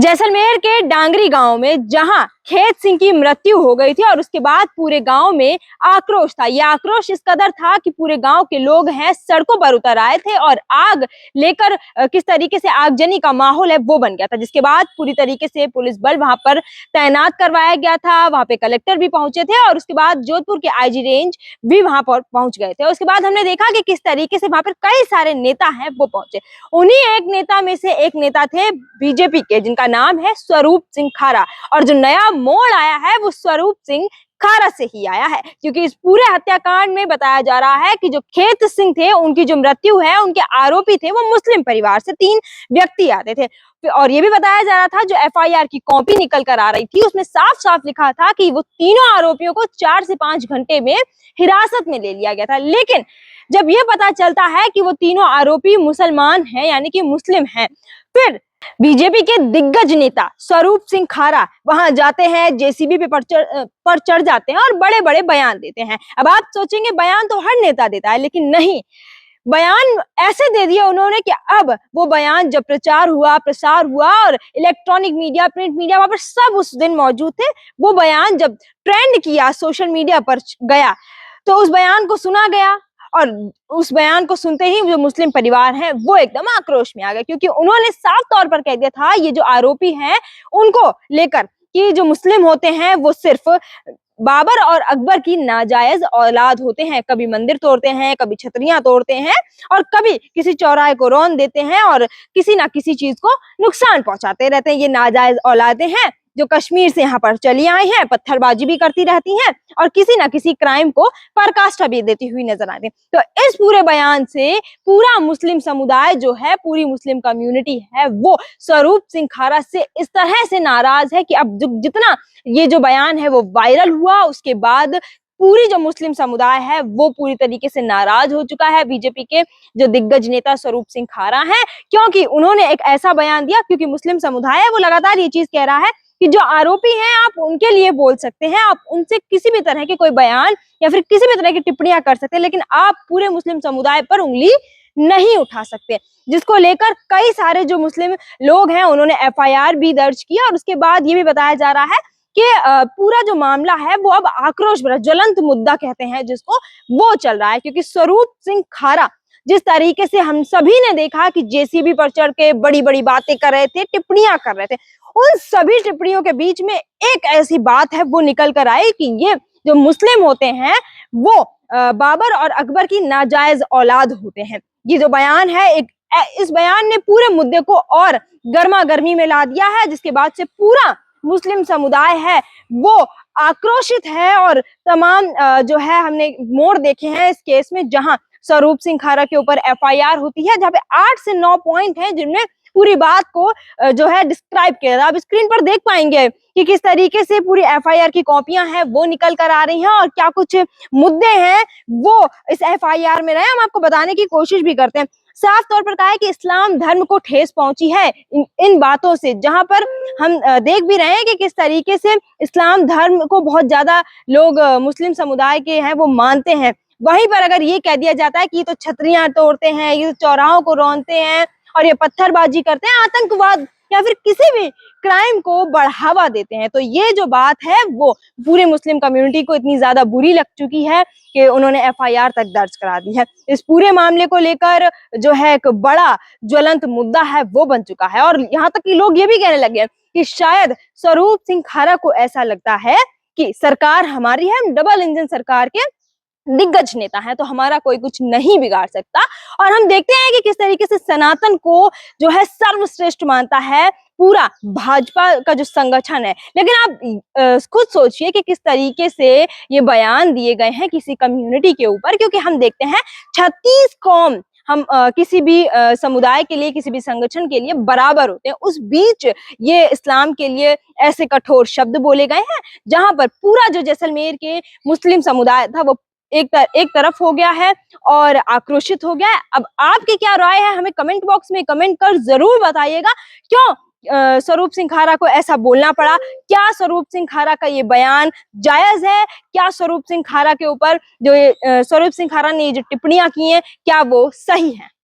जैसलमेर के डांगरी गांव में जहां खेत सिंह की मृत्यु हो गई थी और उसके बाद पूरे गांव में आक्रोश था। यह आक्रोश इस कदर था कि पूरे गांव के लोग हैं सड़कों पर उतर आए थे और आग लेकर किस तरीके से आगजनी का माहौल है वो बन गया था, जिसके बाद पूरी तरीके से पुलिस बल वहां पर तैनात करवाया गया था। वहां पे कलेक्टर भी पहुंचे थे और उसके बाद जोधपुर के आईजी रेंज भी वहां पर पहुंच गए थे। उसके बाद हमने देखा कि किस तरीके से वहां पर कई सारे नेता हैं वो पहुंचे। उन्हीं एक नेता में से एक नेता थे बीजेपी के, जिनका नाम है स्वरूप सिंह खारा। और जो नया मोड़ आया है वो स्वरूप सिंह खारा से ही आया है, क्योंकि इस पूरे हत्याकांड में बताया जा रहा है कि जो खेत सिंह थे उनकी जो मृत्यु है, उनके आरोपी थे वो मुस्लिम परिवार से 3 व्यक्ति आते थे। और ये भी बताया जा रहा था, जो एफआईआर की कॉपी निकल कर आ रही थी उसमें साफ साफ लिखा था कि वो तीनों आरोपियों को 4 से 5 घंटे में हिरासत में ले लिया गया था। लेकिन जब ये पता चलता है कि वो तीनों आरोपी मुसलमान हैं, यानी कि मुस्लिम हैं, फिर बीजेपी के दिग्गज नेता स्वरूप सिंह खारा वहां जाते हैं, जेसीबी पे पर चढ़ जाते हैं और बड़े बड़े बयान देते हैं। अब आप सोचेंगे बयान तो हर नेता देता है, लेकिन नहीं, बयान ऐसे दे दिया उन्होंने कि अब वो बयान जब प्रचार हुआ, प्रसार हुआ और इलेक्ट्रॉनिक मीडिया, प्रिंट मीडिया वहां पर सब उस दिन मौजूद थे, वो बयान जब ट्रेंड किया, सोशल मीडिया पर गया, तो उस बयान को सुना गया। और उस बयान को सुनते ही जो मुस्लिम परिवार है वो एकदम आक्रोश में आ गए, क्योंकि उन्होंने साफ तौर पर कह दिया था ये जो आरोपी हैं उनको लेकर कि जो मुस्लिम होते हैं वो सिर्फ बाबर और अकबर की नाजायज औलाद होते हैं। कभी मंदिर तोड़ते हैं, कभी छतरियां तोड़ते हैं और कभी किसी चौराहे को रौंद देते हैं और किसी ना किसी चीज को नुकसान पहुंचाते रहते हैं। ये नाजायज औलादें हैं जो कश्मीर से यहाँ पर चली आई हैं, पत्थरबाजी भी करती रहती हैं और किसी ना किसी क्राइम को पराकाष्ठा भी देती हुई नजर आती है। तो इस पूरे बयान से पूरा मुस्लिम समुदाय जो है, पूरी मुस्लिम कम्युनिटी है, वो स्वरूप सिंह खारा से इस तरह से नाराज है कि अब जितना ये जो बयान है वो वायरल हुआ, उसके बाद पूरी जो मुस्लिम समुदाय है वो पूरी तरीके से नाराज हो चुका है बीजेपी के जो दिग्गज नेता स्वरूप सिंह खारा हैं, क्योंकि उन्होंने एक ऐसा बयान दिया, क्योंकि मुस्लिम समुदाय है वो लगातार ये चीज कह रहा है कि जो आरोपी हैं आप उनके लिए बोल सकते हैं, आप उनसे किसी भी तरह के कोई बयान या फिर किसी भी तरह की टिप्पणियां कर सकते हैं, लेकिन आप पूरे मुस्लिम समुदाय पर उंगली नहीं उठा सकते। जिसको लेकर कई सारे जो मुस्लिम लोग हैं उन्होंने एफआईआर भी दर्ज किया और उसके बाद ये भी बताया जा रहा है कि पूरा जो मामला है वो अब आक्रोश भरा, ज्वलंत मुद्दा कहते हैं जिसको, वो चल रहा है। क्योंकि स्वरूप सिंह खारा जिस तरीके से हम सभी ने देखा कि जेसीबी पर चढ़ के बड़ी बड़ी बातें कर रहे थे, टिप्पणियां कर रहे थे, उन सभी टिप्पणियों के बीच में एक ऐसी बात है वो निकल कर आई कि ये जो मुस्लिम होते हैं वो बाबर और अकबर की नाजायज औलाद होते हैं। ये जो बयान है, इस बयान ने पूरे मुद्दे को और गर्मा गर्मी में ला दिया है, जिसके बाद से पूरा मुस्लिम समुदाय है वो आक्रोशित है। और तमाम जो है हमने मोड़ देखे हैं इस केस में, जहां स्वरूप सिंह खारा के ऊपर एफआईआर होती है, जहां पे 8 से 9 पॉइंट हैं जिनमें पूरी बात को जो है डिस्क्राइब किया। आप स्क्रीन पर देख पाएंगे कि किस तरीके से पूरी एफआईआर की कॉपियां हैं वो निकल कर आ रही हैं और क्या कुछ मुद्दे हैं वो इस एफआईआर में रहे, हम आपको बताने की कोशिश भी करते हैं। साफ तौर पर कहा है कि इस्लाम धर्म को ठेस पहुंची है इन बातों से, जहां पर हम देख भी रहे हैं कि किस तरीके से इस्लाम धर्म को बहुत ज्यादा लोग मुस्लिम समुदाय के हैं वो मानते हैं। वहीं पर अगर ये कह दिया जाता है कि ये तो छतरियां तोड़ते हैं, ये तो चौराहों को रौंदते हैं और ये पत्थरबाजी करते हैं, आतंकवाद या फिर किसी भी क्राइम को बढ़ावा देते हैं, तो ये जो बात है वो पूरे मुस्लिम कम्युनिटी को इतनी ज्यादा बुरी लग चुकी है कि उन्होंने एफआईआर तक दर्ज करा दी है। इस पूरे मामले को लेकर जो है एक बड़ा ज्वलंत मुद्दा है वो बन चुका है और यहाँ तक कि लोग ये भी कहने लगे हैं कि शायद स्वरूप सिंह खारा को ऐसा लगता है कि सरकार हमारी है, हम डबल इंजन सरकार के दिग्गज नेता है, तो हमारा कोई कुछ नहीं बिगाड़ सकता। और हम देखते हैं कि किस तरीके से सनातन को जो है सर्वश्रेष्ठ मानता है पूरा भाजपा का जो संगठन है। लेकिन आप खुद सोचिए कि किस तरीके से ये बयान दिए गए हैं किसी कम्युनिटी के ऊपर, क्योंकि हम देखते हैं 36 कौम हम किसी भी समुदाय के लिए, किसी भी संगठन के लिए बराबर होते हैं, उस बीच ये इस्लाम के लिए ऐसे कठोर शब्द बोले गए हैं, जहां पर पूरा जो जैसलमेर के मुस्लिम समुदाय था वो एक तरफ हो गया है और आक्रोशित हो गया है। अब आपकी क्या राय है हमें कमेंट बॉक्स में कमेंट कर जरूर बताइएगा। क्यों स्वरूप सिंह खारा को ऐसा बोलना पड़ा? क्या स्वरूप सिंह खारा का ये बयान जायज है? क्या स्वरूप सिंह खारा के ऊपर जो स्वरूप सिंह खारा ने जो टिप्पणियां की हैं क्या वो सही है?